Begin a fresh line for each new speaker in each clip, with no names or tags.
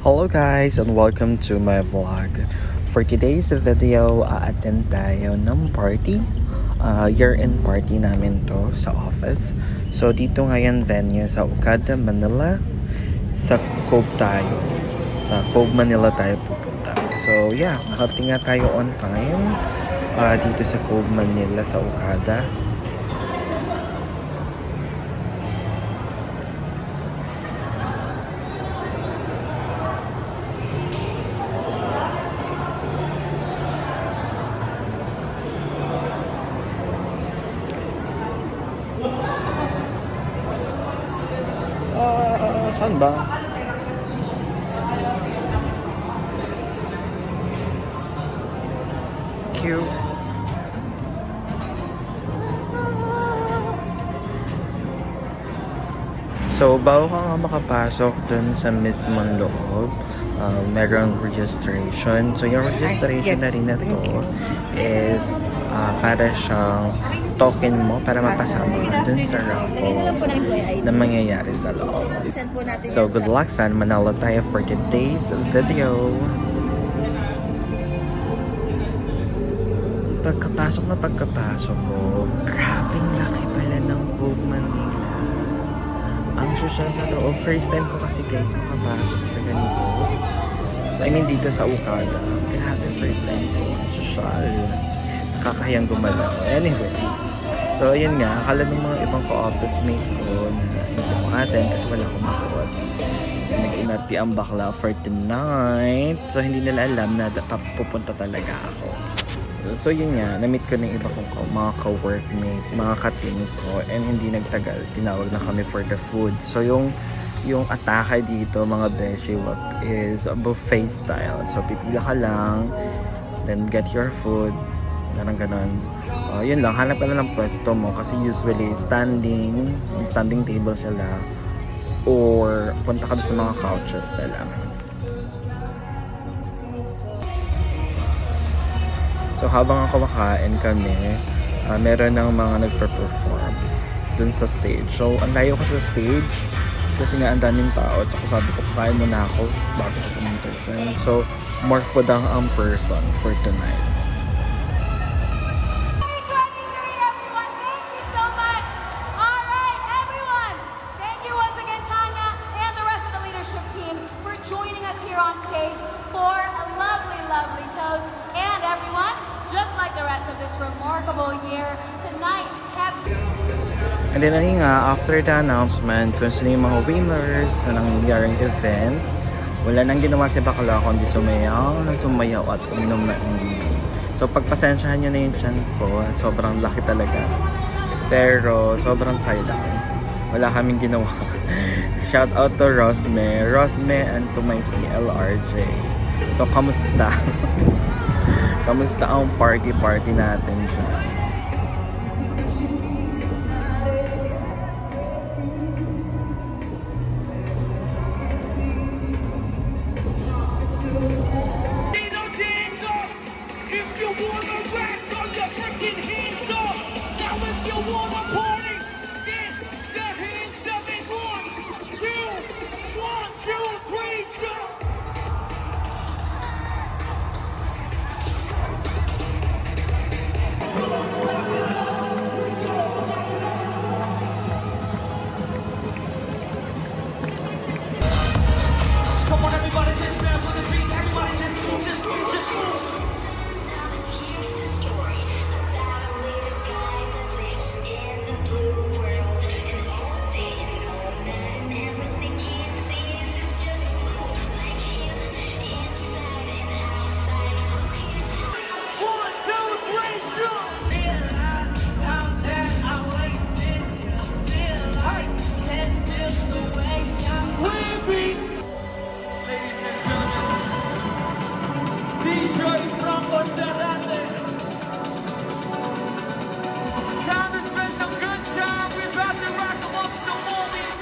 Hello guys and welcome to my vlog. For today's video, attend tayo ng party. Year-end party namin to sa office. So dito ngayon venue sa Okada, Manila. Sa Cove tayo. Sa Cove, Manila tayo pupunta. So yeah, nakarating nga tayo on time. Dito sa Cove, Manila sa Okada. Saan ba? Cute. So, bago ka nga makapasok dun sa mismong loob, merong registration. So, yung registration na rin na to is para siyang token mo para mapasama ka dun sa raffles na mangyayari sa loob. So, good luck sa Manila tayo for today's video. Pagkapasok mo, grabing laki pala ng Cove, Manila. Ang social sa loob. First time ko kasi guys makapasok sa ganito. I mean dito sa Okada. Grabe, first time ko. Social. Nakakahiyang gumalaw. Anyways. So ayun nga, akala ng mga ibang ka-office mate ko na hindi ko attend kasi wala akong masuot. So nag-inarti ang bakla for tonight. So hindi nila alam na pupunta talaga ako. So yun nga, na-meet ko ng iba kong mga ka-workmate, mga ka-team ko, and hindi nagtagal, tinawag na kami for the food. So yung atake dito mga beshi is buffet style. So pipila ka lang, then get your food, parang ganon. Yun lang, hanap ka na ng pwesto mo kasi usually may standing table sila or punta ka sa mga couches nila. So habang kumakain kami, meron ng mga nagpe-perform dun sa stage. So ang layo ko sa stage kasi nga ang daming tao. So sabi ko, kakain muna ako bago ko pumunta. So more food ang person for tonight.
Joining us here on stage for a lovely toast. And everyone, just like the rest of this remarkable year, tonight,
And then ayun nga, after the announcement, kung sino yung mga winners na nangyaring event, wala nang ginawa si Bakla kundi sumayaw at uminom na inom. So pagpasensyahan nyo na yung tiyan ko, sobrang laki talaga. Pero sobrang saya lang. Wala kaming ginawa. Shout out to Rosme and to my PLRJ. So kamusta? Kamusta ang party natin dyan?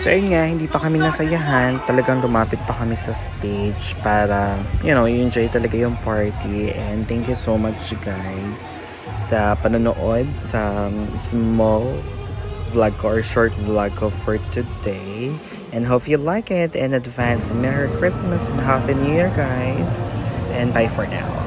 So ayun nga, hindi pa kami nasayahan. Talagang lumapit pa kami sa stage para, i-enjoy talaga yung party. And thank you so much guys sa panonood sa small vlog ko or short vlog ko for today. And hope you like it. In advance, Merry Christmas and Happy New Year, guys. And bye for now.